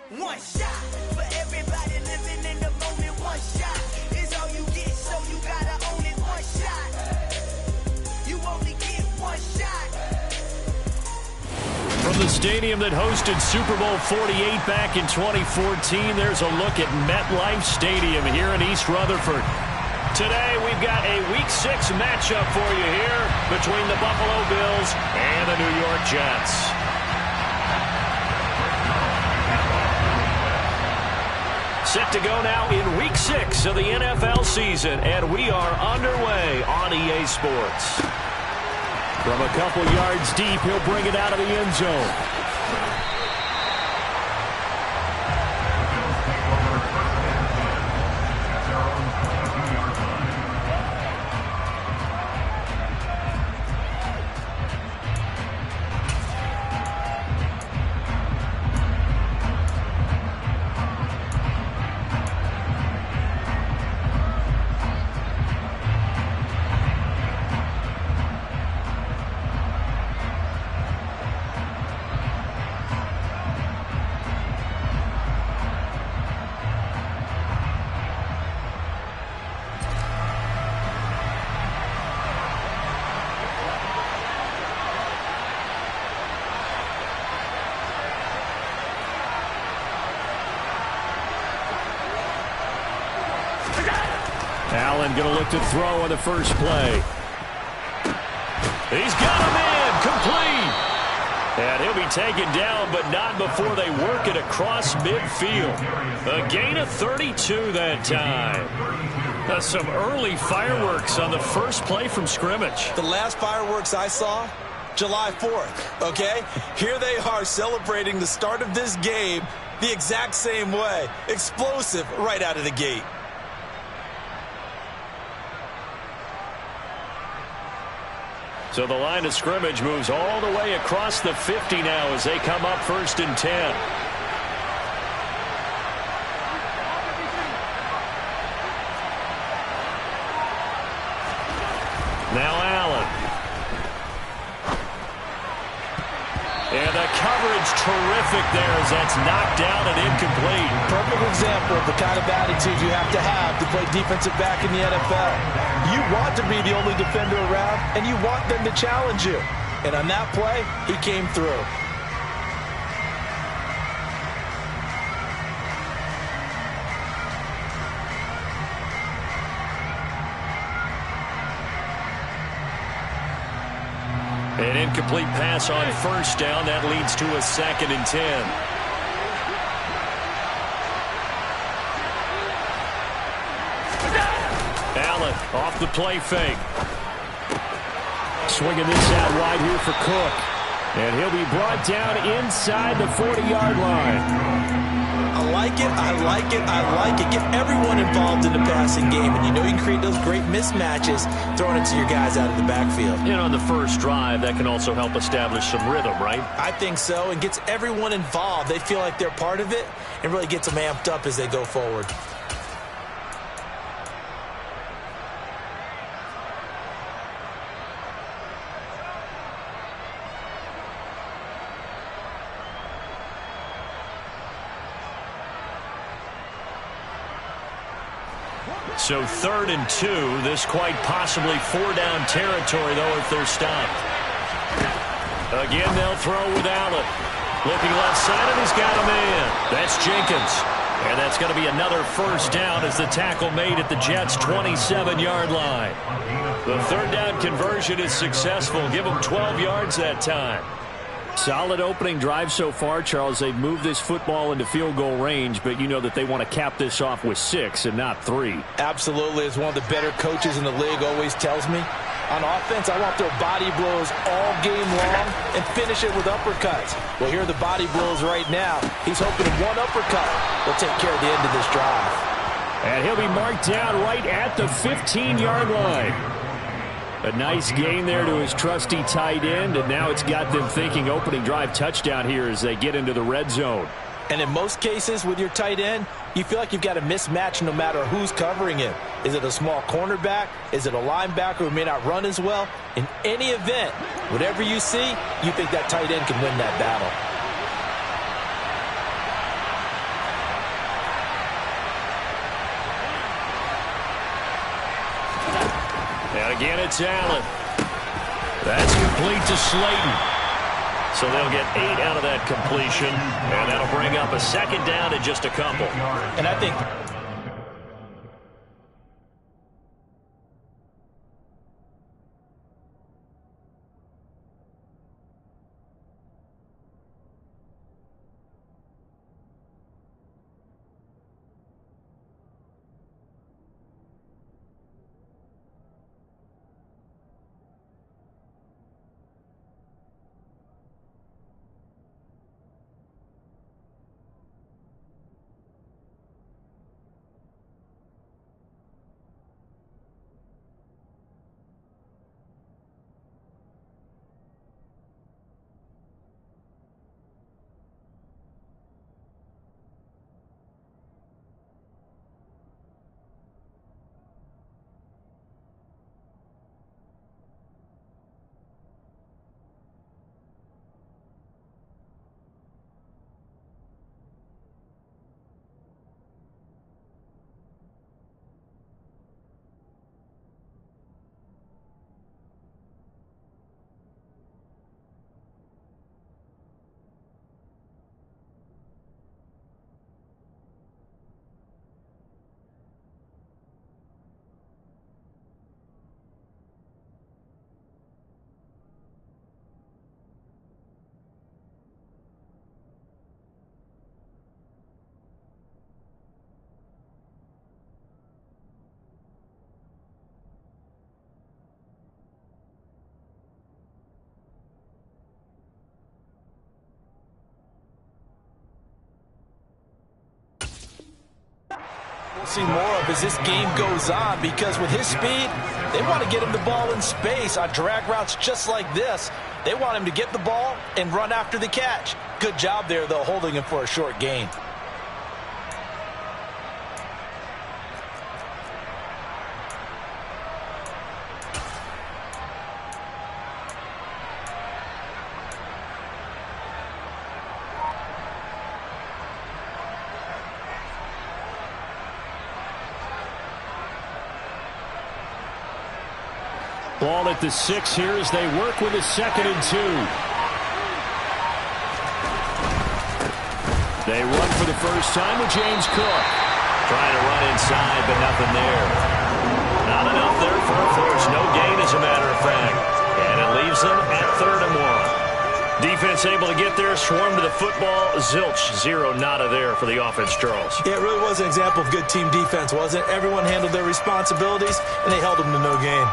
One shot for everybody living in the moment. One shot is all you get, so you gotta own it. One shot, you only get one shot. From the stadium that hosted Super Bowl 48 back in 2014, there's a look at MetLife Stadium here in East Rutherford. Today, we've got a Week 6 matchup for you here between the Buffalo Bills and the New York Jets. Set to go now in Week 6 of the NFL season, and we are underway on EA Sports. From a couple yards deep, he'll bring it out of the end zone. Allen going to look to throw on the first play. He's got him in, complete. And he'll be taken down, but not before they work it across midfield. A gain of 32 that time. Some early fireworks on the first play from scrimmage. The last fireworks I saw, July 4th, okay? Here they are celebrating the start of this game the exact same way. Explosive right out of the gate. So the line of scrimmage moves all the way across the 50 now as they come up 1st and 10. Now Allen. And the coverage terrific there as that's knocked down and incomplete. Perfect example of the kind of attitude you have to play defensive back in the NFL. You want to be the only defender around, and you want them to challenge you. And on that play, he came through. An incomplete pass on first down. That leads to a 2nd and 10. Allen off the play fake. Swinging this out wide here for Cook. And he'll be brought down inside the 40-yard line. I like it, I like it, I like it. Get everyone involved in the passing game, and you know you can create those great mismatches throwing it to your guys out of the backfield. And on the first drive, that can also help establish some rhythm, right? I think so, and gets everyone involved. They feel like they're part of it, and really gets them amped up as they go forward. So 3rd and 2. This quite possibly 4-down territory, though, if they're stopped. Again, they'll throw with Allen. Looking left side, and he's got a man. That's Jenkins. And that's going to be another 1st down as the tackle made at the Jets' 27-yard line. The 3rd down conversion is successful. Give them 12 yards that time. Solid opening drive so far, Charles. They've moved this football into field goal range, but you know that they want to cap this off with 6 and not 3. Absolutely. As one of the better coaches in the league always tells me, on offense, I want their body blows all game long and finish it with uppercuts. Well, here are the body blows right now. He's hoping one uppercut will take care of the end of this drive. And he'll be marked down right at the 15-yard line. A nice gain there to his trusty tight end, and now it's got them thinking opening drive touchdown here as they get into the red zone. And in most cases with your tight end, you feel like you've got a mismatch no matter who's covering him. Is it a small cornerback? Is it a linebacker who may not run as well? In any event, whatever you see, you think that tight end can win that battle. Again, it's Allen. That's complete to Slayton. So they'll get 8 out of that completion, and that'll bring up a second down in just a couple. And I think we'll see more of as this game goes on, because with his speed, they want to get him the ball in space on drag routes just like this. They want him to get the ball and run after the catch. Good job there, though, holding him for a short gain. Ball at the 6 here as they work with a 2nd and 2. They run for the first time with James Cook. Trying to run inside, but nothing there. Not enough there for a first. No gain, as a matter of fact. And it leaves them at 3rd and 1. Defense able to get there, swarm to the football. Zilch, 0 nada there for the offense, Charles. Yeah, it really was an example of good team defense, wasn't it? Everyone handled their responsibilities, and they held them to no gain.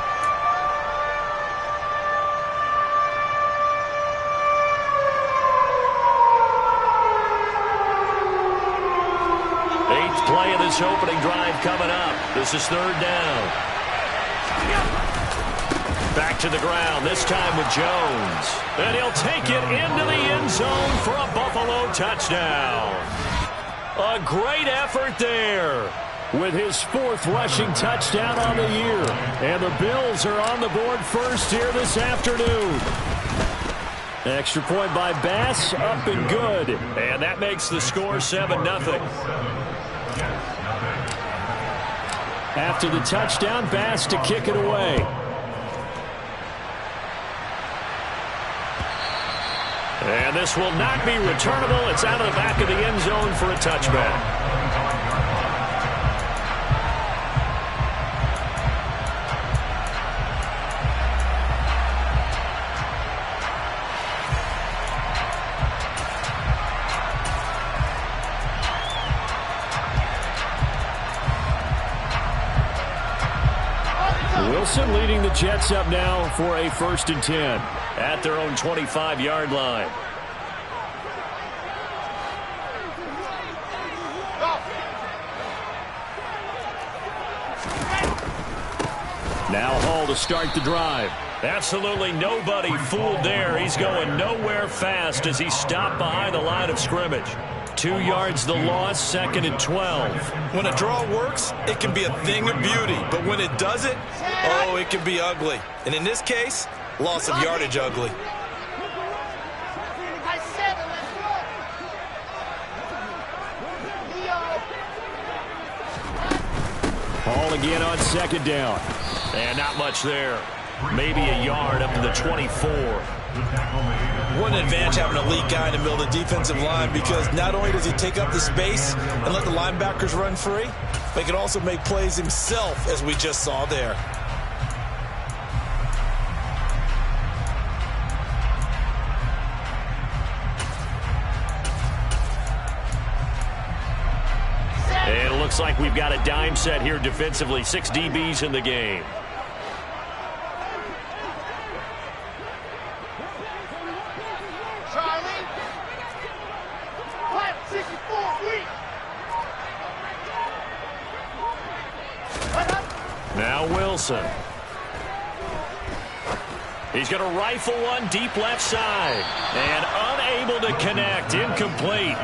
Play of this opening drive coming up. This is 3rd down. Back to the ground, this time with Jones. And he'll take it into the end zone for a Buffalo touchdown. A great effort there with his 4th rushing touchdown on the year. And the Bills are on the board first here this afternoon. Extra point by Bass, up and good. And that makes the score 7-0. After the touchdown, Bass to kick it away. And this will not be returnable. It's out of the back of the end zone for a touchback. Wilson leading the Jets up now for a 1st and 10 at their own 25-yard line. Now Hall to start the drive. Absolutely nobody fooled there. He's going nowhere fast as he stopped behind the line of scrimmage. 2 yards the loss, 2nd and 12. When a draw works, it can be a thing of beauty. But when it doesn't, oh, it can be ugly. And in this case, loss of yardage ugly. Hall again on 2nd down. And not much there. Maybe a yard up to the 24. What an advantage having a elite guy in the middle of the defensive line, because not only does he take up the space and let the linebackers run free, but he can also make plays himself, as we just saw there. And it looks like we've got a dime set here defensively. 6 DBs in the game. Now Wilson. He's going to rifle one deep left side. And unable to connect. Incomplete.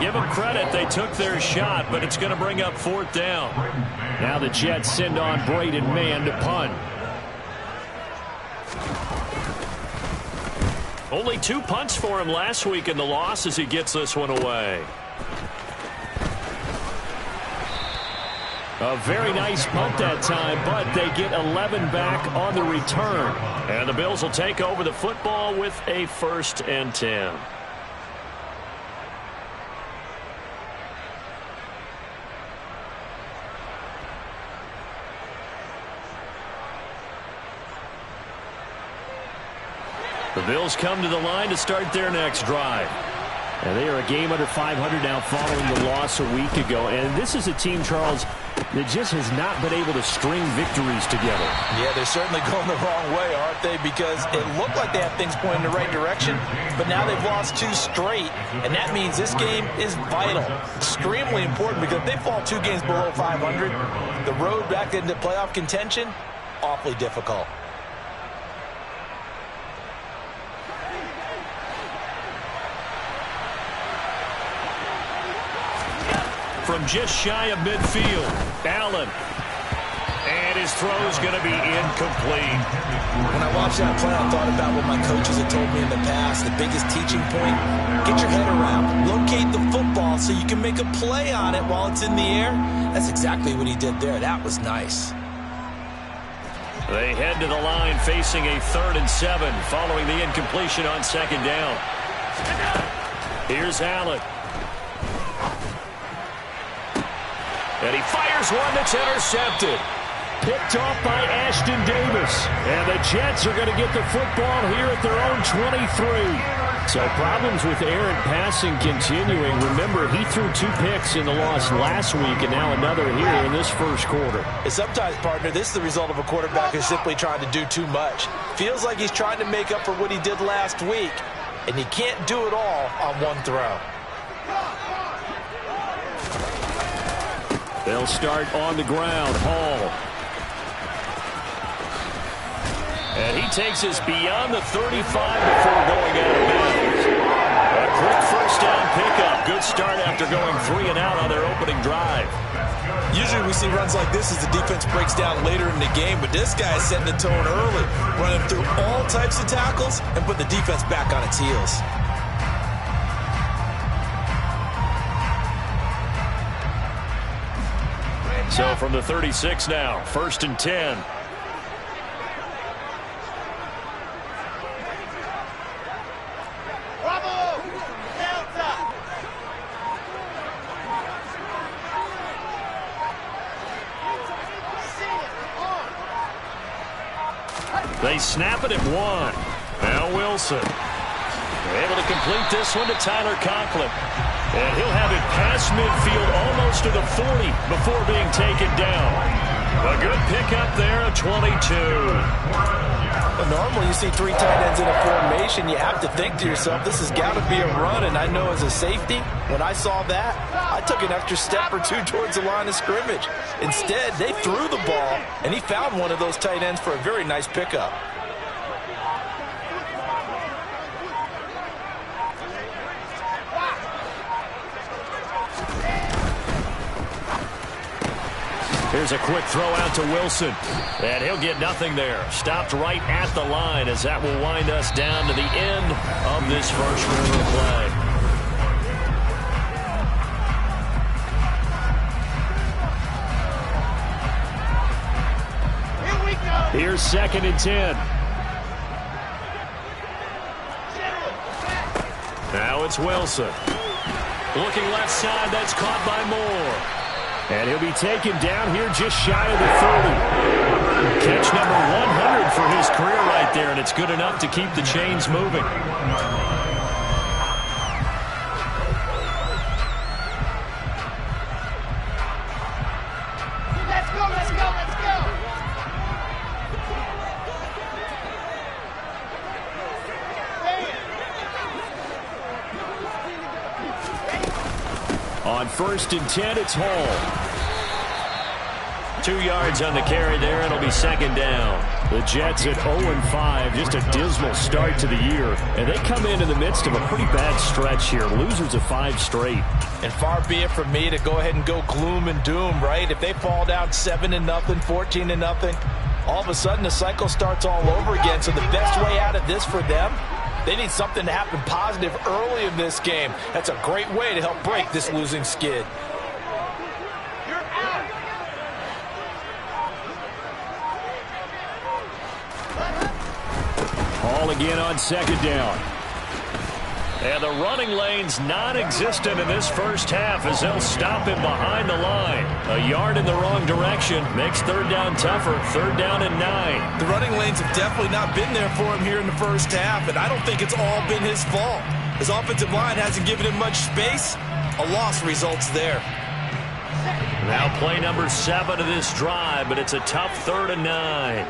Give them credit. They took their shot, but it's going to bring up 4th down. Now the Jets send on Braden Mann to punt. Only 2 punts for him last week in the loss as he gets this one away. A very nice punt that time, but they get 11 back on the return. And the Bills will take over the football with a 1st and 10. The Bills come to the line to start their next drive. And they are a game under 500 now following the loss a week ago. And this is a team, Charles, that just has not been able to string victories together. Yeah, they're certainly going the wrong way, aren't they? Because it looked like they had things pointing in the right direction, but now they've lost 2 straight, and that means this game is vital, extremely important, because if they fall 2 games below 500, the road back into playoff contention, awfully difficult. From just shy of midfield, Allen. And his throw is going to be incomplete. When I watched that play, I thought about what my coaches had told me in the past. The biggest teaching point, get your head around. Locate the football so you can make a play on it while it's in the air. That's exactly what he did there. That was nice. They head to the line facing a 3rd and 7 following the incompletion on 2nd down. Here's Allen. And he fires one that's intercepted. Picked off by Ashton Davis. And the Jets are going to get the football here at their own 23. So problems with errant passing continuing. Remember, he threw 2 picks in the loss last week and now another here in this first quarter. And sometimes, partner, this is the result of a quarterback who's simply trying to do too much. Feels like he's trying to make up for what he did last week, and he can't do it all on one throw. They'll start on the ground. Hall. And he takes us beyond the 35 before going out of bounds. A quick 1st down pickup. Good start after going 3 and out on their opening drive. Usually we see runs like this as the defense breaks down later in the game, but this guy is setting the tone early, running through all types of tackles and put the defense back on its heels. So from the 36 now, 1st and 10. They snap it at 1. Now Wilson. Able to complete this one to Tyler Conklin. And he'll have it past midfield almost to the 40 before being taken down. A good pickup there of 22. Well, normally you see 3 tight ends in a formation. You have to think to yourself, this has got to be a run. And I know as a safety, when I saw that, I took an extra step or 2 towards the line of scrimmage. Instead, they threw the ball, and he found one of those tight ends for a very nice pickup. Here's a quick throw out to Wilson. And he'll get nothing there. Stopped right at the line as that will wind us down to the end of this first quarter of play. Here we Here's 2nd and 10. Now it's Wilson. Looking left side, that's caught by Moore. And he'll be taken down here just shy of the 30. Catch number 100 for his career right there, and it's good enough to keep the chains moving. Let's go, let's go, let's go! On 1st and 10, it's Hall. 2 yards on the carry there. It'll be 2nd down. The Jets at 0-5, just a dismal start to the year. And they come in the midst of a pretty bad stretch here. Losers of 5 straight. And far be it from me to go ahead and go gloom and doom, right? If they fall down 7-0, 14-0, all of a sudden the cycle starts all over again. So the best way out of this for them, they need something to happen positive early in this game. That's a great way to help break this losing skid. Hall again on 2nd down. And the running lane's non-existent in this first half as they'll stop him behind the line. A yard in the wrong direction makes 3rd down tougher. 3rd down and 9. The running lanes have definitely not been there for him here in the first half, and I don't think it's all been his fault. His offensive line hasn't given him much space. A loss results there. Now play number 7 of this drive, but it's a tough 3rd and 9.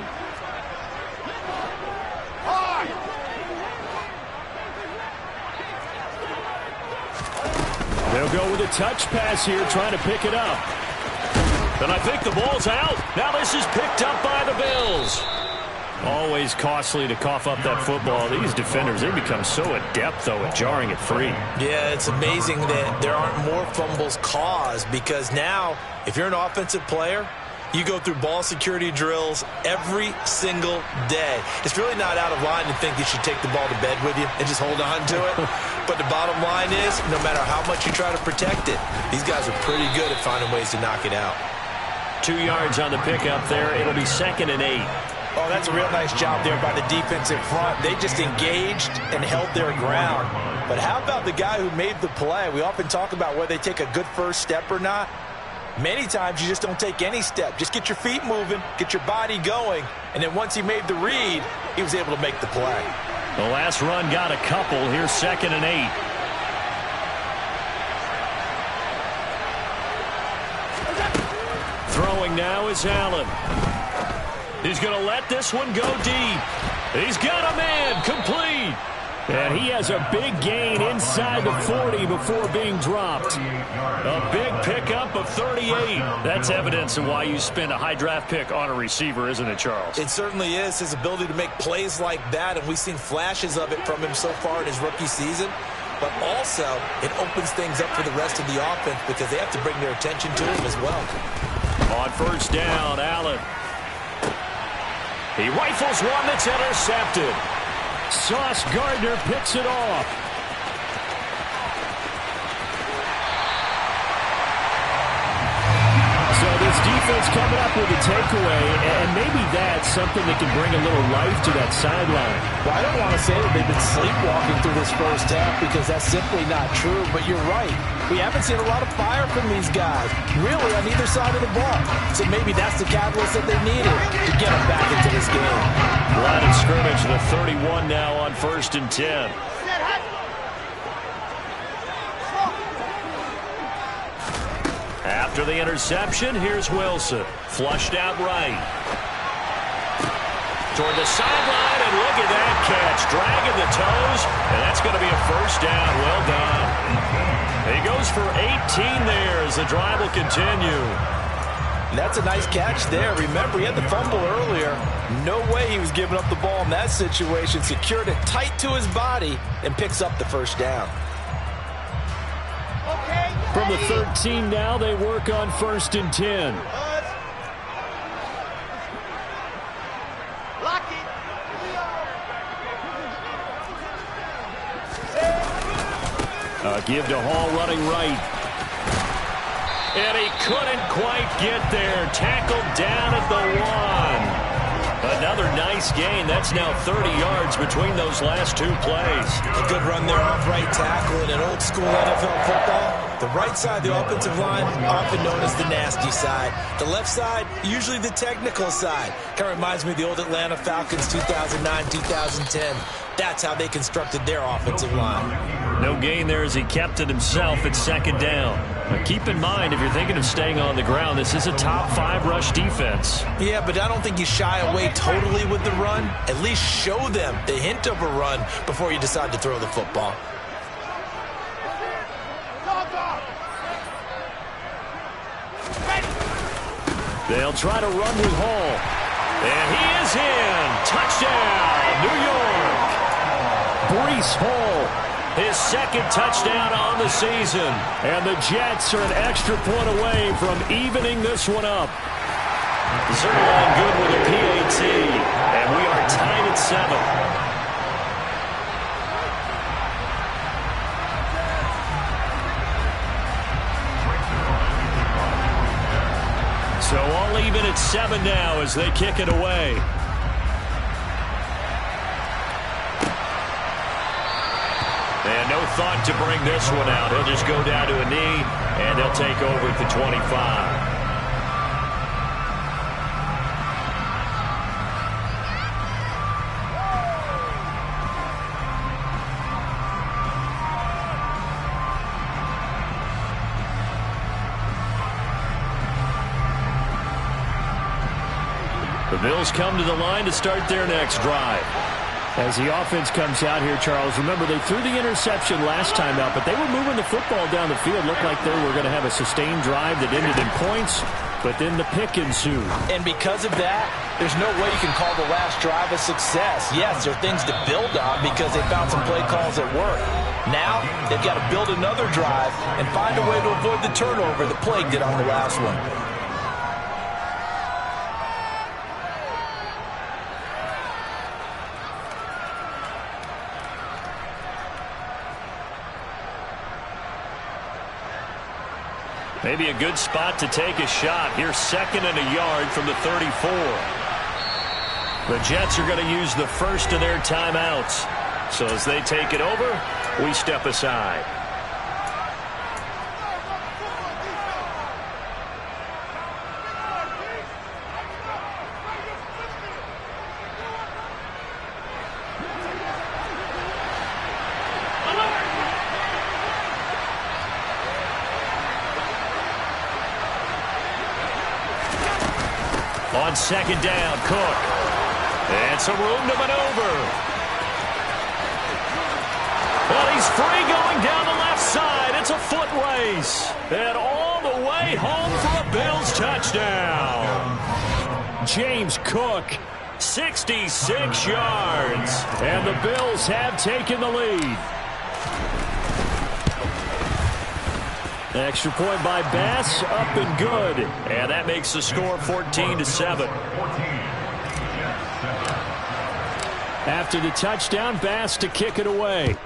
They'll go with a touch pass here, trying to pick it up. And I think the ball's out. Now this is picked up by the Bills. Always costly to cough up that football. These defenders, they become so adept, though, at jarring it free. Yeah, it's amazing that there aren't more fumbles caused, because now, if you're an offensive player, you go through ball security drills every single day. It's really not out of line to think you should take the ball to bed with you and just hold on to it. But the bottom line is, no matter how much you try to protect it, these guys are pretty good at finding ways to knock it out. 2 yards on the pickup there. It'll be 2nd and 8. Oh, that's a real nice job there by the defense in front. They just engaged and held their ground. But how about the guy who made the play? We often talk about whether they take a good first step or not. Many times you just don't take any step. Just get your feet moving, get your body going, and then once he made the read, he was able to make the play. The last run got a couple. Here's 2nd and 8. Throwing now is Allen. He's going to let this one go deep. He's got a man, complete. And he has a big gain inside the 40 before being dropped. A big pickup of 38. That's evidence of why you spend a high draft pick on a receiver, isn't it, Charles? It certainly is. His ability to make plays like that, and we've seen flashes of it from him so far in his rookie season. But also, it opens things up for the rest of the offense because they have to bring their attention to him as well. On 1st down, Allen. He rifles one that's intercepted. Sauce Gardner picks it off. So this defense coming up with a takeaway, and maybe that's something that can bring a little life to that sideline. Well, I don't want to say that they've been sleepwalking through this first half because that's simply not true, but you're right. We haven't seen a lot of fire from these guys, really, on either side of the ball. So maybe that's the catalyst that they needed to get them back into this game. Line of scrimmage, the 31 now on 1st and 10. After the interception, here's Wilson. Flushed out right. Toward the sideline, and look at that catch. Dragging the toes, and that's going to be a 1st down. Well done. He goes for 18 there as the drive will continue. That's a nice catch there. Remember, he had the fumble earlier. No way he was giving up the ball in that situation. Secured it tight to his body and picks up the 1st down. From the 13 now, they work on 1st and 10. Give to Hall running right. And he couldn't quite get there. Tackled down at the 1. Another nice gain. That's now 30 yards between those last two plays. A good run there off right tackle in an old-school NFL football. The right side, the offensive line, often known as the nasty side. The left side, usually the technical side. Kind of reminds me of the old Atlanta Falcons 2009, 2010. That's how they constructed their offensive line. No gain there as he kept it himself at second down. But keep in mind, if you're thinking of staying on the ground, this is a top 5 rush defense. Yeah, but I don't think you shy away totally with the run. At least show them the hint of a run before you decide to throw the football. They'll try to run with Hall. And he is in. Touchdown, New York. Breece Hall, his second touchdown on the season. And the Jets are an extra point away from evening this one up. Zerline good with a PAT. And we are tied at 7. So all even at 7 now as they kick it away. And no thought to bring this one out. He'll just go down to a knee, and they'll take over at the 25. The Bills come to the line to start their next drive. As the offense comes out here, Charles, remember they threw the interception last time out, but they were moving the football down the field. Looked like they were going to have a sustained drive that ended in points, but then the pick ensued. And because of that, there's no way you can call the last drive a success. Yes, there are things to build on because they found some play calls that work. Now, they've got to build another drive and find a way to avoid the turnover that plagued it on the last one. Maybe a good spot to take a shot. Here's 2nd and a yard from the 34. The Jets are going to use the first of their timeouts. So as they take it over, we step aside. On 2nd down, Cook. And some room to maneuver. Well, he's free going down the left side. It's a foot race. And all the way home for a Bills touchdown. James Cook, 66 yards. And the Bills have taken the lead. Extra point by Bass, up and good. And that makes the score 14-7. After the touchdown, Bass to kick it away.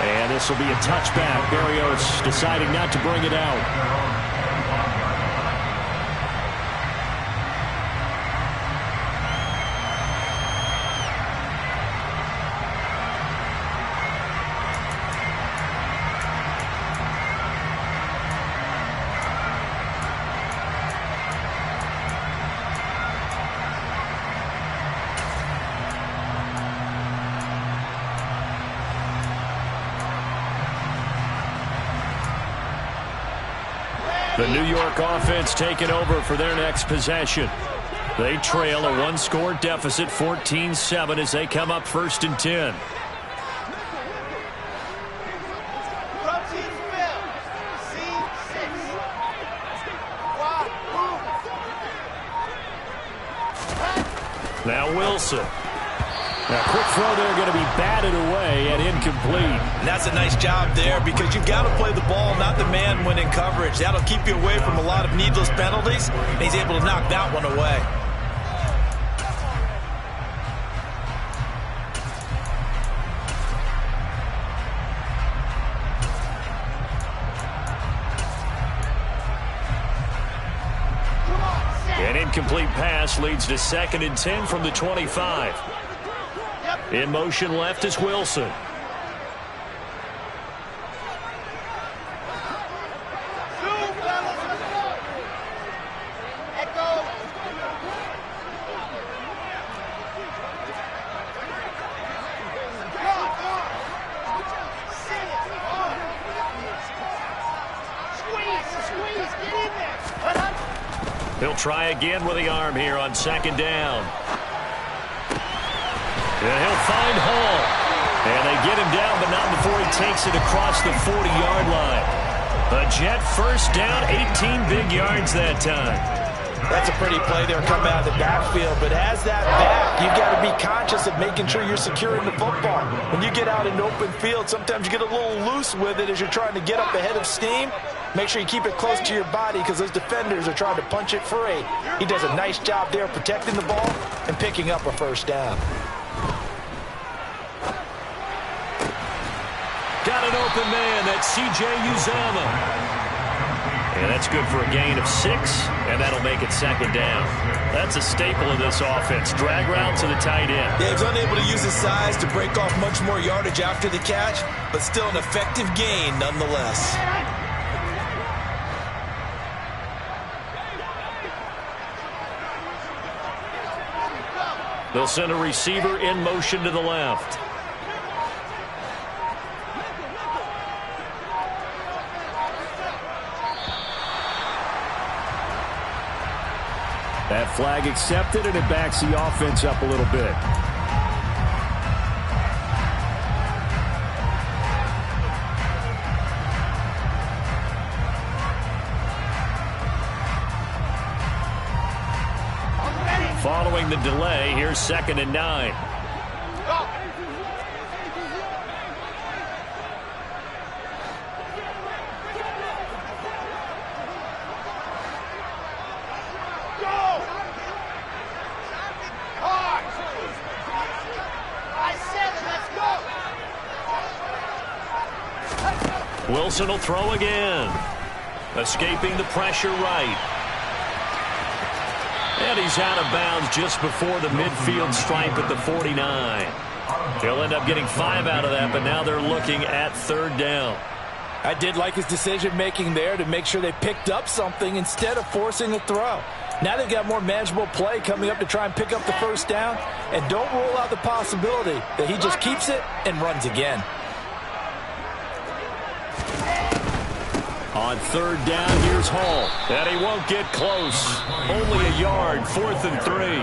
And this will be a touchback. Berrios deciding not to bring it out. The New York offense taking over for their next possession. They trail a one-score deficit, 14-7, as they come up 1st and 10. Now Wilson. Now, quick throw there, going to be batted away and incomplete. And that's a nice job there because you've got to play the ball, not the man when in coverage. That'll keep you away from a lot of needless penalties, and he's able to knock that one away. incomplete pass leads to 2nd and 10 from the 25. In motion left is Wilson. He'll try again with the arm here on 2nd down. And he'll find Hall. And they get him down, but not before he takes it across the 40-yard line. A Jet first down, 18 big yards that time. That's a pretty play there coming out of the backfield, but as that back, you've got to be conscious of making sure you're securing the football. When you get out in open field, sometimes you get a little loose with it as you're trying to get up ahead of steam. Make sure you keep it close to your body because those defenders are trying to punch it free. He does a nice job there protecting the ball and picking up a first down. Got an open man. That's C.J. Uzomah. And that's good for a gain of 6, and that'll make it 2nd down. That's a staple of this offense. Drag route to the tight end. Yeah, he's unable to use his size to break off much more yardage after the catch, but still an effective gain nonetheless. They'll send a receiver in motion to the left. That flag accepted, and it backs the offense up a little bit. Following the delay, here's 2nd and 9. Wilson will throw again. Escaping the pressure right. And he's out of bounds just before the midfield stripe at the 49. He'll end up getting 5 out of that, but now they're looking at 3rd down. I did like his decision-making there to make sure they picked up something instead of forcing a throw. Now they've got more manageable play coming up to try and pick up the first down, and don't rule out the possibility that he just keeps it and runs again. On 3rd down, here's Hall. And he won't get close. Only a yard, 4th and 3.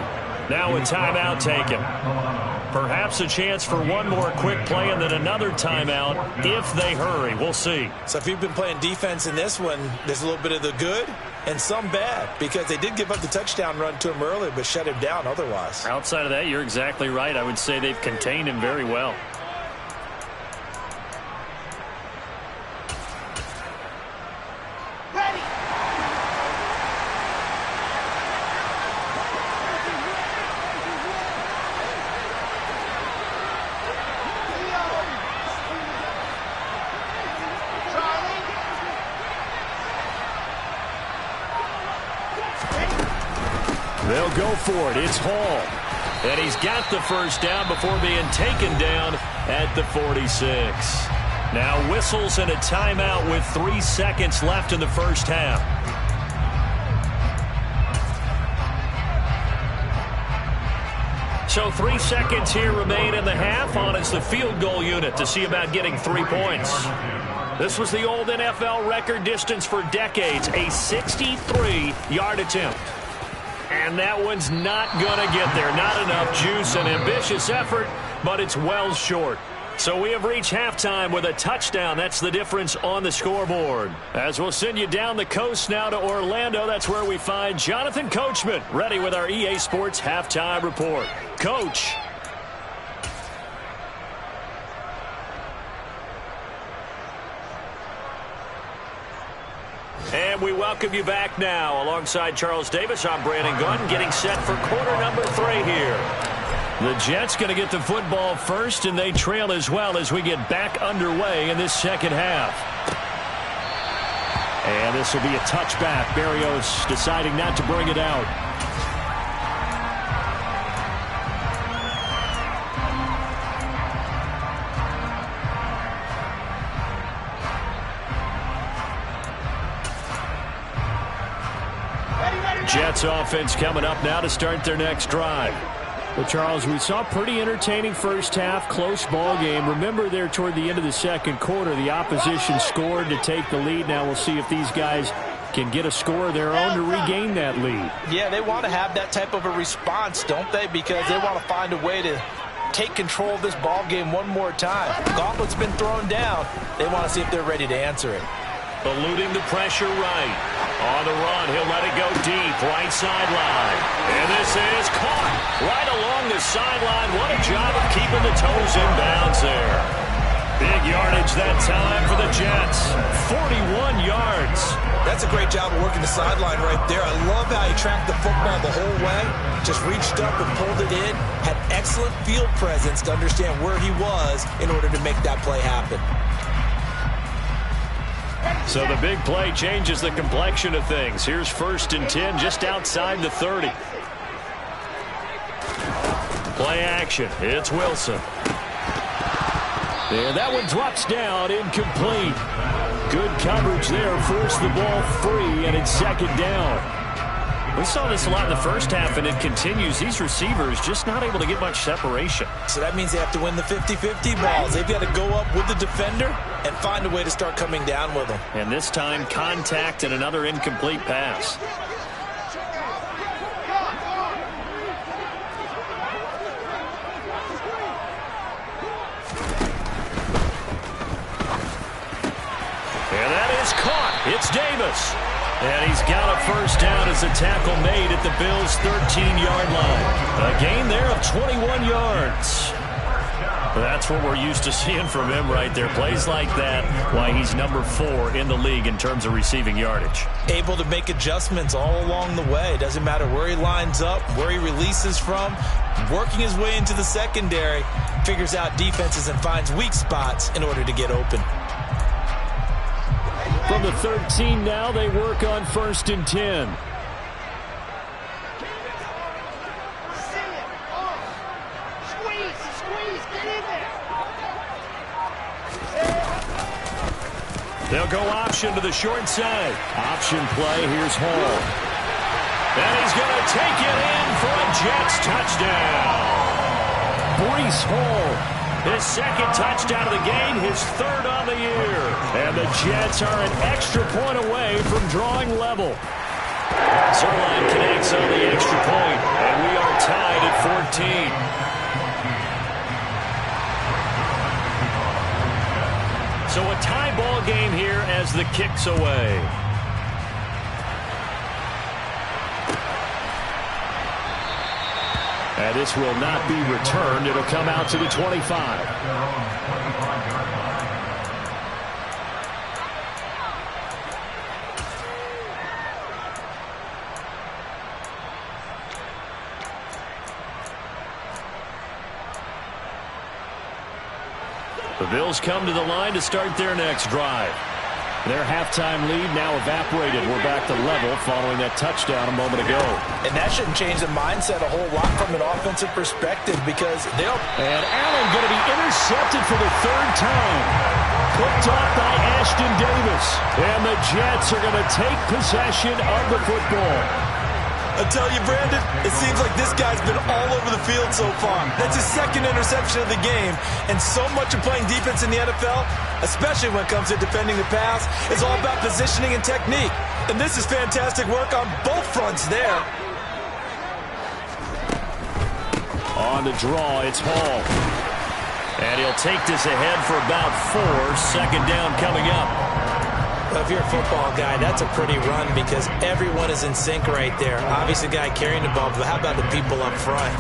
Now a timeout taken. Perhaps a chance for one more quick play and then another timeout if they hurry. We'll see. So if you've been playing defense in this one, there's a little bit of the good and some bad because they did give up the touchdown run to him earlier but shut him down otherwise. Outside of that, you're exactly right. I would say they've contained him very well. They'll go for it. It's Hall. And he's got the first down before being taken down at the 46. Now whistles and a timeout with 3 seconds left in the first half. So 3 seconds here remain in the half on as the field goal unit to see about getting 3 points. This was the old NFL record distance for decades, a 63-yard attempt. And that one's not going to get there. Not enough juice, an ambitious effort, but it's well short. So we have reached halftime with a touchdown. That's the difference on the scoreboard. As we'll send you down the coast now to Orlando, that's where we find Jonathan Coachman, ready with our EA Sports Halftime Report. Coach. And we welcome you back now. Alongside Charles Davis, I'm Brandon Gunn, getting set for quarter number 3 here. The Jets going to get the football first, and they trail as well as we get back underway in this second half. And this will be a touchback. Berrios deciding not to bring it out. Jets offense coming up now to start their next drive. Well, Charles, we saw a pretty entertaining first half, close ball game. Remember there toward the end of the second quarter, the opposition scored to take the lead. Now we'll see if these guys can get a score of their own to regain that lead. Yeah, they want to have that type of a response, don't they? Because they want to find a way to take control of this ball game one more time. Gauntlet's been thrown down. They want to see if they're ready to answer it. Eluding the pressure right. On the run, he'll let it go deep, right sideline. And this is caught right along the sideline. What a job of keeping the toes in bounds there. Big yardage that time for the Jets. 41 yards. That's a great job of working the sideline right there. I love how he tracked the football the whole way. Just reached up and pulled it in. Had excellent field presence to understand where he was in order to make that play happen. So the big play changes the complexion of things. Here's 1st and 10 just outside the 30. Play action. It's Wilson. And that one drops down, incomplete. Good coverage there, forced the ball free, and it's 2nd down. We saw this a lot in the first half, and it continues. These receivers just not able to get much separation. So that means they have to win the 50-50 balls. They've got to go up with the defender and find a way to start coming down with them. And this time, contact and another incomplete pass. And that is caught. It's Davis. And he's got a 1st down as a tackle made at the Bills' 13-yard line. A gain there of 21 yards. That's what we're used to seeing from him right there. Plays like that, why he's number 4 in the league in terms of receiving yardage. Able to make adjustments all along the way. Doesn't matter where he lines up, where he releases from. Working his way into the secondary. Figures out defenses and finds weak spots in order to get open. From the 13 now, they work on 1st and 10. They'll go option to the short side. Option play, here's Hall. And he's going to take it in for a Jets touchdown. Breece Hall. His 2nd touchdown of the game, his 3rd on the year. And the Jets are an extra point away from drawing level. Zerline connects on the extra point, and we are tied at 14. So a tie ball game here as the kick's away. And this will not be returned. It'll come out to the 25. The Bills come to the line to start their next drive. Their halftime lead now evaporated. We're back to level following that touchdown a moment ago. And that shouldn't change the mindset a whole lot from an offensive perspective because they'll... And Allen going to be intercepted for the 3rd time. Picked off by Ashton Davis. And the Jets are going to take possession of the football. I tell you, Brandon, it seems like this guy's been all over the field so far. That's his 2nd interception of the game. And so much of playing defense in the NFL, especially when it comes to defending the pass, is all about positioning and technique. And this is fantastic work on both fronts there. On the draw, it's Hall. And he'll take this ahead for about 4. 2nd down coming up. Well, if you're a football guy, that's a pretty run because everyone is in sync right there. Obviously, the guy carrying the ball, but how about the people up front?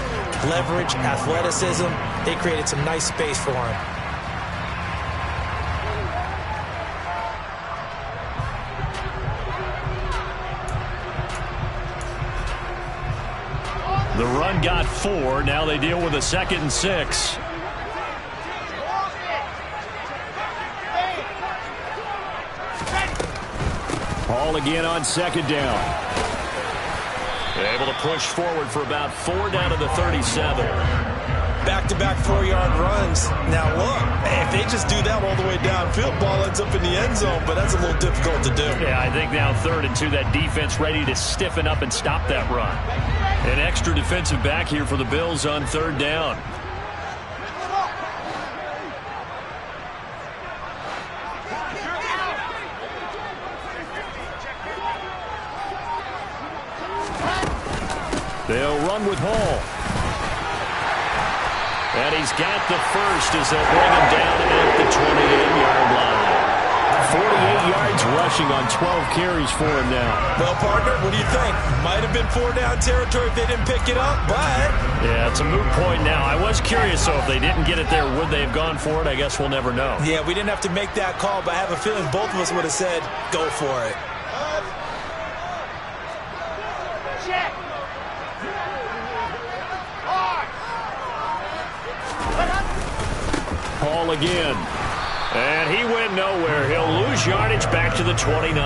Leverage, athleticism, they created some nice space for him. The run got 4. Now they deal with a 2nd and 6. Hall again on 2nd down. Able to push forward for about 4 down to the 37. Back-to-back 4-yard runs. Now look, if they just do that all the way downfield, ball ends up in the end zone, but that's a little difficult to do. Yeah, I think now 3rd and 2, that defense ready to stiffen up and stop that run. An extra defensive back here for the Bills on 3rd down. They'll run with Hall. And he's got the first as they'll bring him down at the 28-yard line. 48 yards rushing on 12 carries for him now. Well, partner, what do you think? Might have been 4-down territory if they didn't pick it up, but... Yeah, it's a moot point now. I was curious, so if they didn't get it there, would they have gone for it? I guess we'll never know. Yeah, we didn't have to make that call, but I have a feeling both of us would have said, go for it. Hall again. And he went nowhere. He'll lose yardage back to the 29.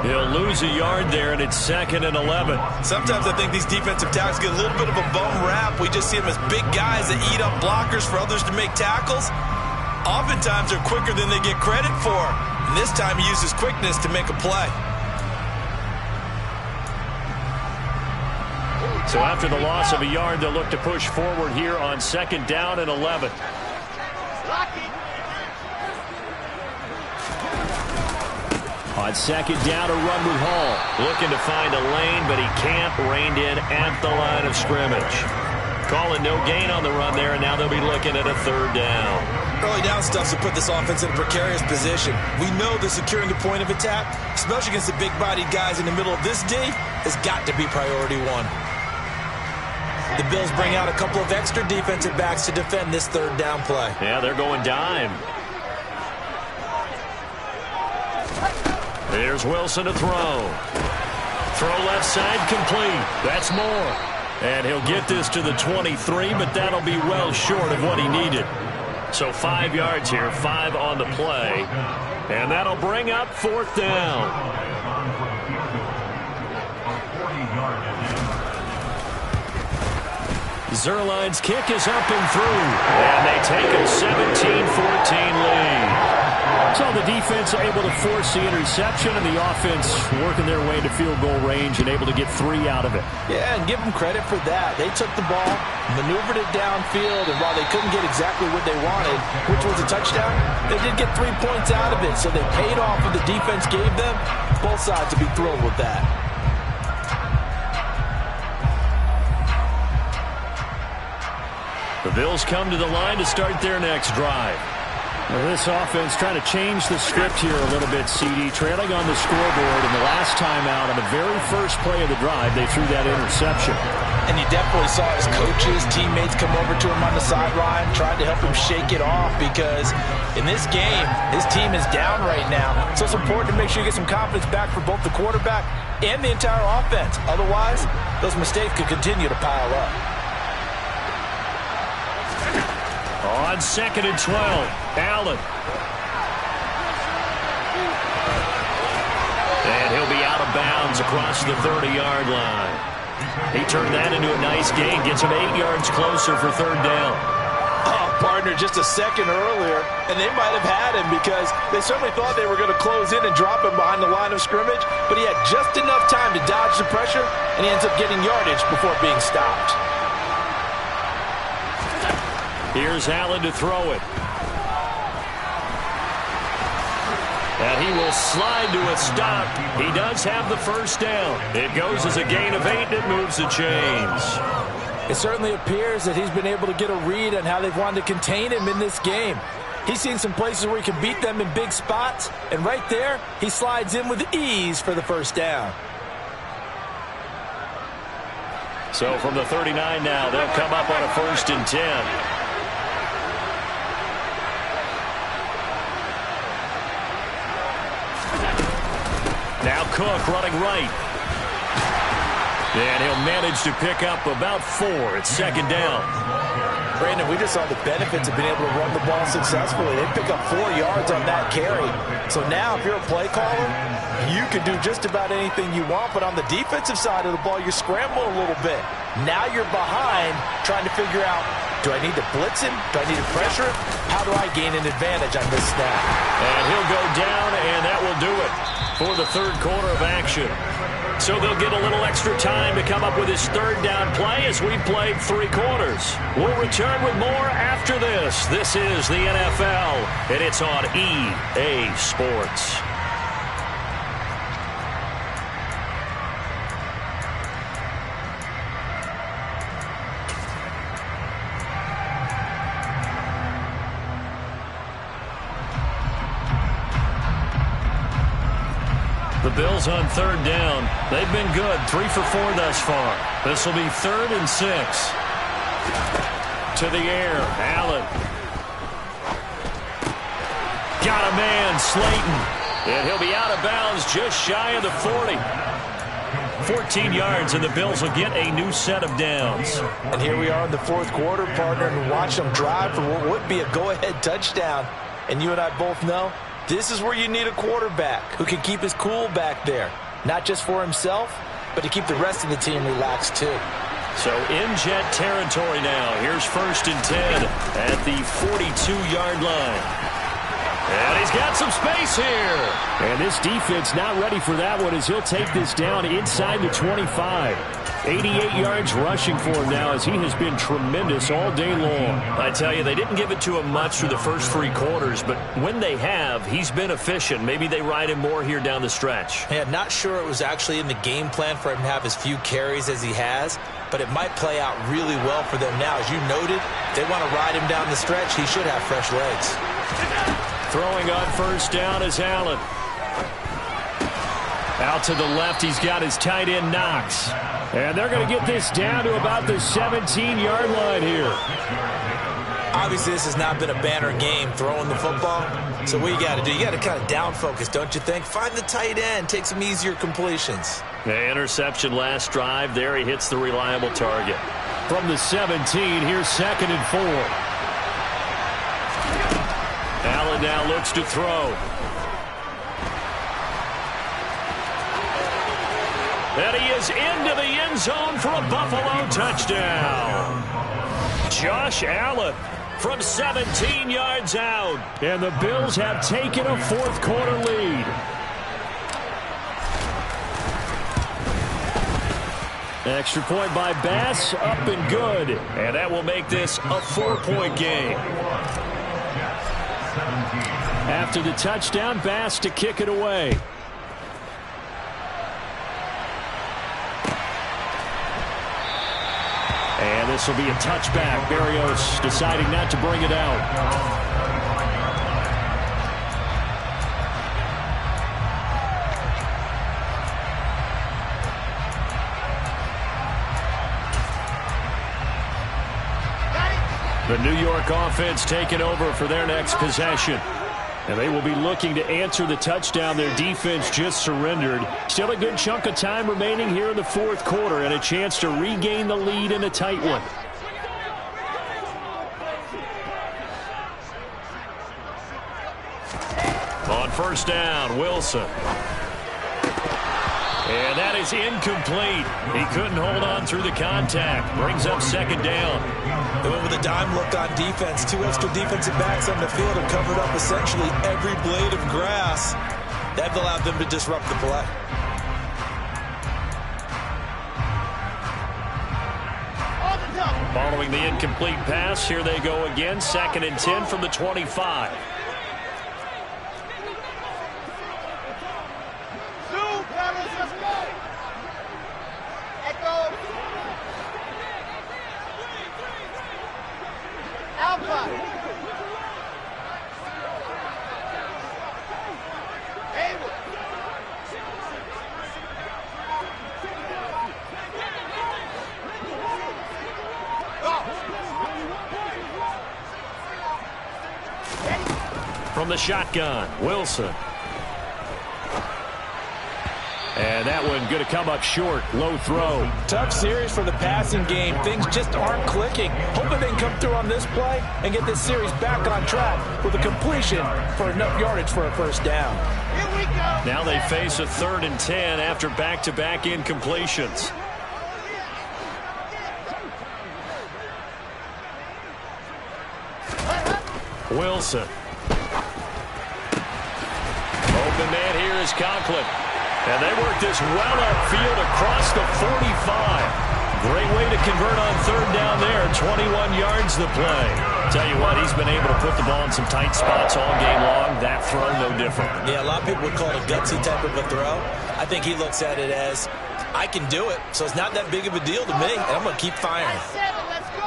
He'll lose a yard there, and it's 2nd and 11. Sometimes I think these defensive tackles get a little bit of a bum rap. We just see them as big guys that eat up blockers for others to make tackles. Oftentimes they're quicker than they get credit for. And this time he uses quickness to make a play. So after the loss of a yard, they'll look to push forward here on 2nd down and 11. On 2nd down, a run with Hall. Looking to find a lane, but he can't. Reined in at the line of scrimmage. Calling no gain on the run there, and now they'll be looking at a 3rd down. Early down stuff to put this offense in a precarious position. We know that securing the point of attack, especially against the big-bodied guys in the middle of this D, has got to be priority 1. The Bills bring out a couple of extra defensive backs to defend this 3rd down play. Yeah, they're going dime. Here's Wilson to throw. Throw left side complete. That's more. And he'll get this to the 23, but that'll be well short of what he needed. So 5 yards here, 5 on the play. And that'll bring up 4th down. Zerline's kick is up and through. And they take a 17-14 lead. So the defense able to force the interception, and the offense working their way into field goal range and able to get 3 out of it. Yeah, and give them credit for that. They took the ball, maneuvered it downfield, and while they couldn't get exactly what they wanted, which was a touchdown, they did get 3 points out of it. So they paid off what the defense gave them. Both sides to be thrilled with that. The Bills come to the line to start their next drive. Well, this offense trying to change the script here a little bit, CD. Trailing on the scoreboard, and the last time out on the very first play of the drive, they threw that interception. And you definitely saw his coaches, teammates come over to him on the sideline, tried to help him shake it off, because in this game, his team is down right now. So it's important to make sure you get some confidence back for both the quarterback and the entire offense. Otherwise, those mistakes could continue to pile up. On 2nd and 12, Allen. And he'll be out of bounds across the 30-yard line. He turned that into a nice gain, gets him 8 yards closer for 3rd down. Oh, partner, just a second earlier, and they might have had him because they certainly thought they were going to close in and drop him behind the line of scrimmage, but he had just enough time to dodge the pressure, and he ends up getting yardage before being stopped. Here's Allen to throw it. And he will slide to a stop. He does have the first down. It goes as a gain of 8, and it moves the chains. It certainly appears that he's been able to get a read on how they've wanted to contain him in this game. He's seen some places where he can beat them in big spots, and right there, he slides in with ease for the first down. So from the 39 now, they'll come up on a 1st and 10. Now Cook running right. And he'll manage to pick up about 4 at 2nd down. Brandon, we just saw the benefits of being able to run the ball successfully. They pick up 4 yards on that carry. So now if you're a play caller, you can do just about anything you want. But on the defensive side of the ball, you're scrambling a little bit. Now you're behind trying to figure out, do I need to blitz him? Do I need to pressure him? How do I gain an advantage on this snap? And he'll go down, and that will do it for the third quarter of action. So they'll get a little extra time to come up with his third down play as we've played 3 quarters. We'll return with more after this. This is the NFL, and it's on EA Sports. The Bills on third down. They've been good. 3 for 4 thus far. This will be 3rd and 6. To the air. Allen. Got a man. Slayton. And he'll be out of bounds just shy of the 40. 14 yards, and the Bills will get a new set of downs. And here we are in the 4th quarter, partner, and watch them drive for what would be a go-ahead touchdown. And you and I both know this is where you need a quarterback who can keep his cool back there. Not just for himself, but to keep the rest of the team relaxed too. So in jet territory now. Here's 1st and 10 at the 42-yard line. And he's got some space here. And this defense not ready for that one as he'll take this down inside the 25. 88 yards rushing for him now as he has been tremendous all day long. I tell you, they didn't give it to him much through the first 3 quarters, but when they have, he's been efficient. Maybe they ride him more here down the stretch. Yeah, not sure it was actually in the game plan for him to have as few carries as he has, but it might play out really well for them now. As you noted, they want to ride him down the stretch. He should have fresh legs. Throwing on 1st down is Allen. Out to the left, he's got his tight end Knox. And they're going to get this down to about the 17-yard line here. Obviously, this has not been a banner game throwing the football. So what you got to do, you got to kind of down focus, don't you think? Find the tight end, take some easier completions. The interception last drive. There he hits the reliable target. From the 17, here's 2nd and 4. Allen now looks to throw. And he is into the end zone for a Buffalo touchdown. Josh Allen from 17 yards out. And the Bills have taken a 4th quarter lead. Extra point by Bass, up and good. And that will make this a 4-point game. After the touchdown, Bass to kick it away. And this will be a touchback. Berrios deciding not to bring it out. The New York offense taking over for their next possession. And they will be looking to answer the touchdown their defense just surrendered. Still a good chunk of time remaining here in the 4th quarter and a chance to regain the lead in a tight one. On 1st down, Wilson. And that is incomplete. He couldn't hold on through the contact. Brings up 2nd down. They went with a dime look on defense. 2 extra defensive backs on the field have covered up essentially every blade of grass. That allowed them to disrupt the play. Following the incomplete pass, here they go again. 2nd and 10 from the 25. From the shotgun, Wilson. And that one going to come up short. Low throw. Tough series for the passing game. Things just aren't clicking. Hoping they can come through on this play and get this series back on track with a completion for enough yardage for a first down. Here we go. Now they face a 3rd and 10 after back-to-back incompletions. Wilson. Open man here is Conklin. And they work this well upfield across the 45. Great way to convert on 3rd down there. 21 yards the play. Tell you what, he's been able to put the ball in some tight spots all game long. That throw, no different. Yeah, a lot of people would call it a gutsy type of a throw. I think he looks at it as, I can do it, so it's not that big of a deal to me, and I'm going to keep firing. Let's go.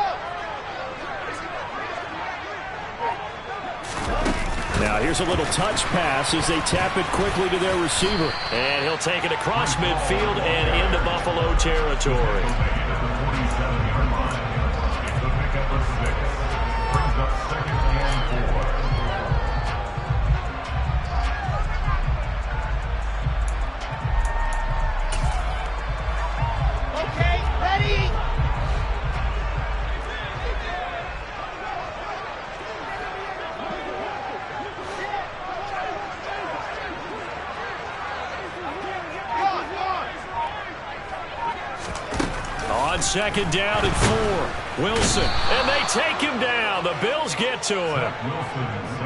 Now here's a little touch pass as they tap it quickly to their receiver. And he'll take it across midfield and into Buffalo territory. Okay, ready. On 2nd down and 4. Wilson. And they take him down. The Bills get to him.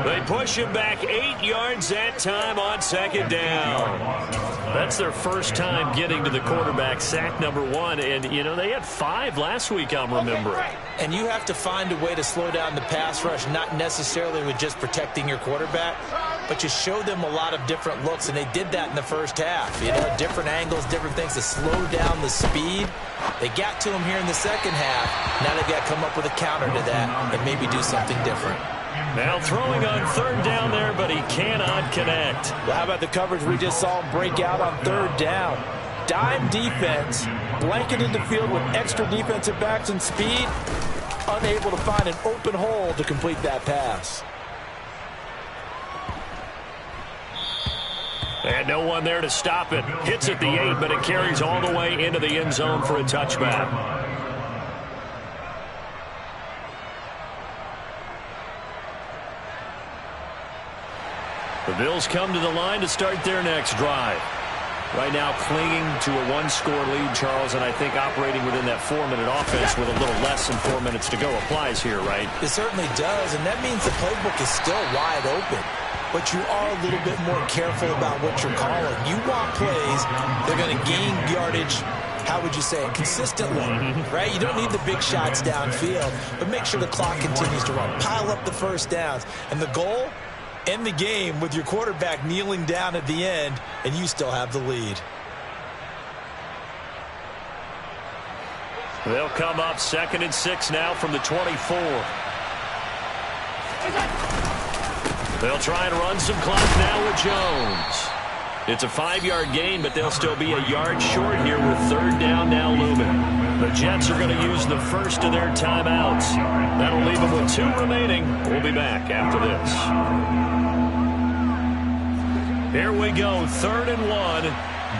They push him back 8 yards that time on 2nd down. That's their first time getting to the quarterback, sack number 1. And, you know, they had 5 last week, I'm remembering. And you have to find a way to slow down the pass rush, not necessarily with just protecting your quarterback, but you show them a lot of different looks, and they did that in the first half. You know, different angles, different things to slow down the speed. They got to him here in the second half. Now they've got to come up with a counter to that and maybe do something different. Now throwing on 3rd down there, but he cannot connect. Well, how about the coverage we just saw him break out on 3rd down? Dime defense, blanketed the field with extra defensive backs and speed, unable to find an open hole to complete that pass. And no one there to stop it. Hits at the 8, but it carries all the way into the end zone for a touchback. The Bills come to the line to start their next drive. Right now clinging to a 1-score lead, Charles, and I think operating within that 4-minute offense with a little less than 4 minutes to go applies here, right? It certainly does, and that means the playbook is still wide open. But you are a little bit more careful about what you're calling. You want plays, they're going to gain yardage, how would you say it, consistently, right? You don't need the big shots downfield, but make sure the clock continues to run. Pile up the first downs. And the goal, end the game with your quarterback kneeling down at the end, and you still have the lead. They'll come up 2nd and 6 now from the 24. They'll try and run some clock now with Jones. It's a 5-yard gain, but they'll still be a yard short here with 3rd down now looming. The Jets are going to use the first of their timeouts. That'll leave them with 2 remaining. We'll be back after this. Here we go, 3rd and 1.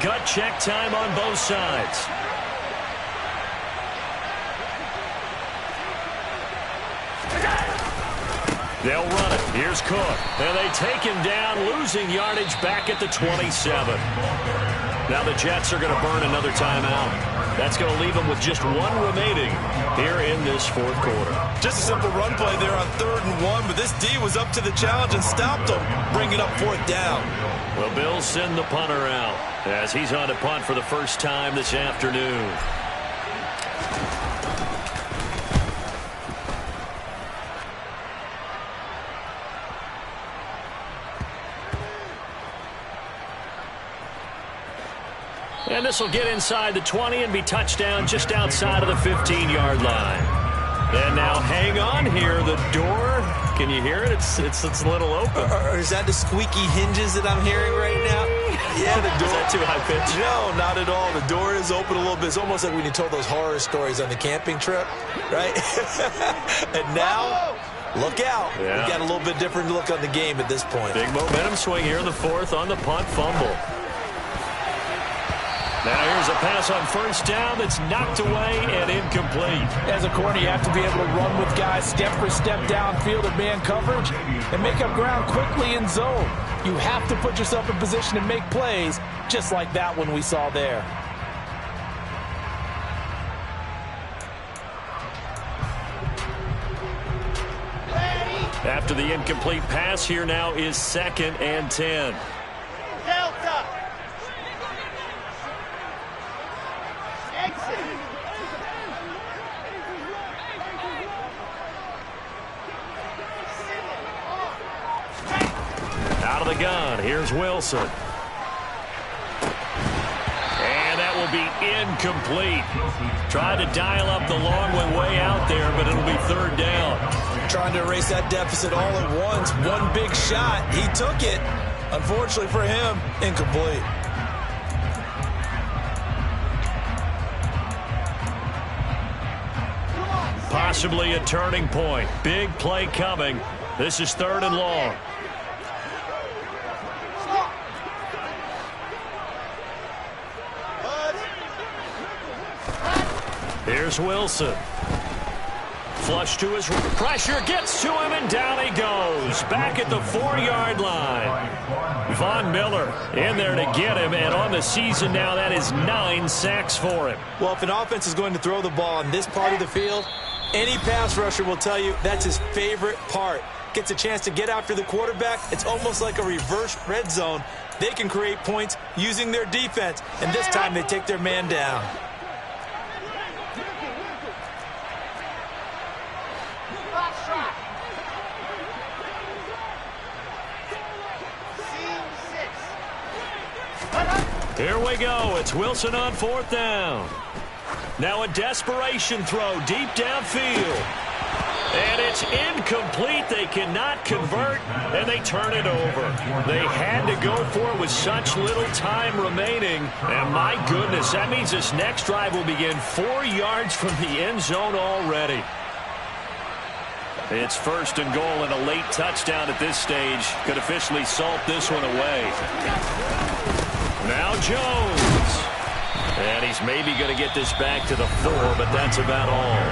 Gut check time on both sides. They'll run it. Here's Cook. And they take him down, losing yardage back at the 27. Now the Jets are going to burn another timeout. That's going to leave them with just 1 remaining here in this 4th quarter. Just a simple run play there on 3rd and 1, but this D was up to the challenge and stopped them, bringing up 4th down. Well, Bills send the punter out as he's on to punt for the first time this afternoon. And this will get inside the 20 and be touchdown just outside of the 15-yard line. And now hang on here. The door, can you hear it? It's a little open. Or is that the squeaky hinges that I'm hearing right now? Yeah, the door. Is that too high pitch? No, not at all. The door is open a little bit. It's almost like when you told those horror stories on the camping trip, right? And now, look out. Yeah. We got a little bit different look on the game at this point. Big momentum swing here in the 4th on the punt fumble. Now here's a pass on first down that's knocked away and incomplete. As a corner, you have to be able to run with guys step for step downfield in man coverage and make up ground quickly in zone. You have to put yourself in position to make plays, just like that one we saw there. After the incomplete pass, here now is 2nd and 10. Delta. Exit. Out of the gun, here's Wilson. And that will be incomplete. Tried to dial up the long one way out there, but it'll be 3rd down. Trying to erase that deficit all at once. One big shot. He took it. Unfortunately for him, incomplete. Possibly a turning point. Big play coming. This is 3rd and long. Here's Wilson. Flush to his pressure, gets to him, and down he goes. Back at the 4-yard line. Von Miller in there to get him, and on the season now, that is 9 sacks for him. Well, if an offense is going to throw the ball on this part of the field, any pass rusher will tell you that's his favorite part. Gets a chance to get after the quarterback. It's almost like a reverse red zone. They can create points using their defense, and this time they take their man down. Here we go. It's Wilson on 4th down. Now a desperation throw deep downfield. And it's incomplete. They cannot convert, and they turn it over. They had to go for it with such little time remaining. And my goodness, that means this next drive will begin 4 yards from the end zone already. It's 1st and goal, and a late touchdown at this stage could officially salt this one away. Now Jones. And he's maybe going to get this back to the 4, but that's about all.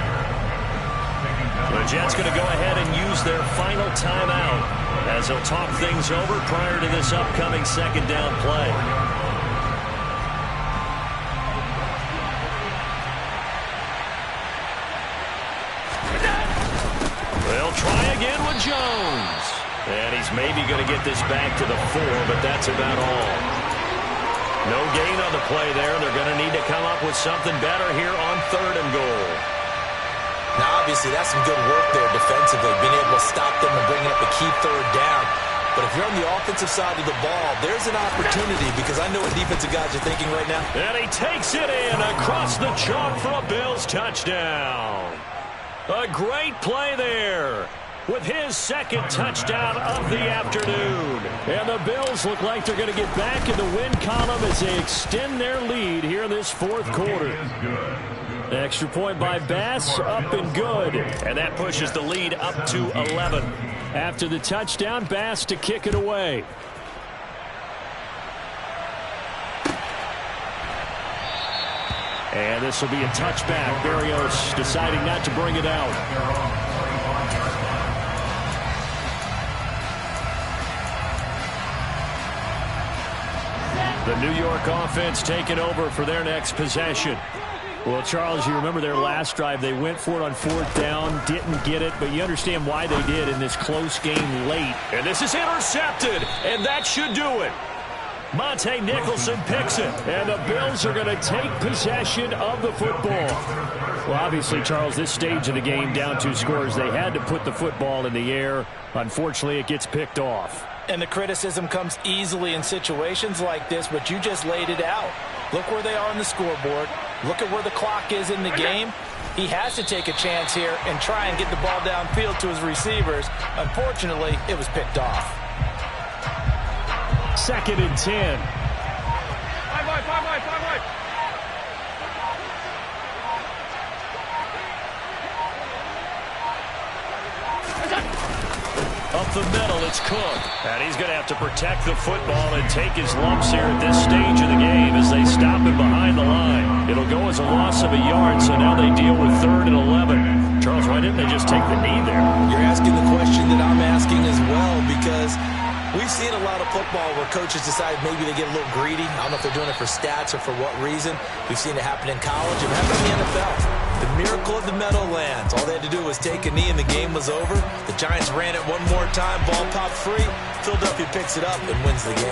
The Jets going to go ahead and use their final timeout as they'll talk things over prior to this upcoming 2nd down play. They'll try again with Jones. And he's maybe going to get this back to the 4, but that's about all. No gain on the play there. They're going to need to come up with something better here on 3rd and goal. Now, obviously, that's some good work there defensively, being able to stop them and bringing up a key 3rd down. But if you're on the offensive side of the ball, there's an opportunity, because I know what defensive guys are thinking right now. And he takes it in across the chalk for a Bills touchdown. A great play there with his 2nd touchdown of the afternoon. And the Bills look like they're going to get back in the win column as they extend their lead here in this 4th quarter. Extra point by Bass, up and good. And that pushes the lead up to 11. After the touchdown, Bass to kick it away. And this will be a touchback. Berrios deciding not to bring it out. The New York offense taking over for their next possession. Well, Charles, you remember their last drive. They went for it on 4th down, didn't get it, but you understand why they did in this close game late. And this is intercepted, and that should do it. Monte Nicholson picks it, and the Bills are going to take possession of the football. Well, obviously, Charles, this stage of the game, down 2 scores, they had to put the football in the air. Unfortunately, it gets picked off. And the criticism comes easily in situations like this, but you just laid it out. Look where they are on the scoreboard. Look at where the clock is in the game. He has to take a chance here and try and get the ball downfield to his receivers. Unfortunately, it was picked off. 2nd and 10. Up the middle, it's Cook. And he's going to have to protect the football and take his lumps here at this stage of the game as they stop him behind of a yard, so now they deal with 3rd and 11. Charles, why didn't they just take the knee there? You're asking the question that I'm asking as well, because we've seen a lot of football where coaches decide maybe they get a little greedy. I don't know if they're doing it for stats or for what reason. We've seen it happen in college. It happened in the NFL. The miracle of the Meadowlands. All they had to do was take a knee and the game was over. The Giants ran it one more time. Ball popped free. Philadelphia picks it up and wins the game.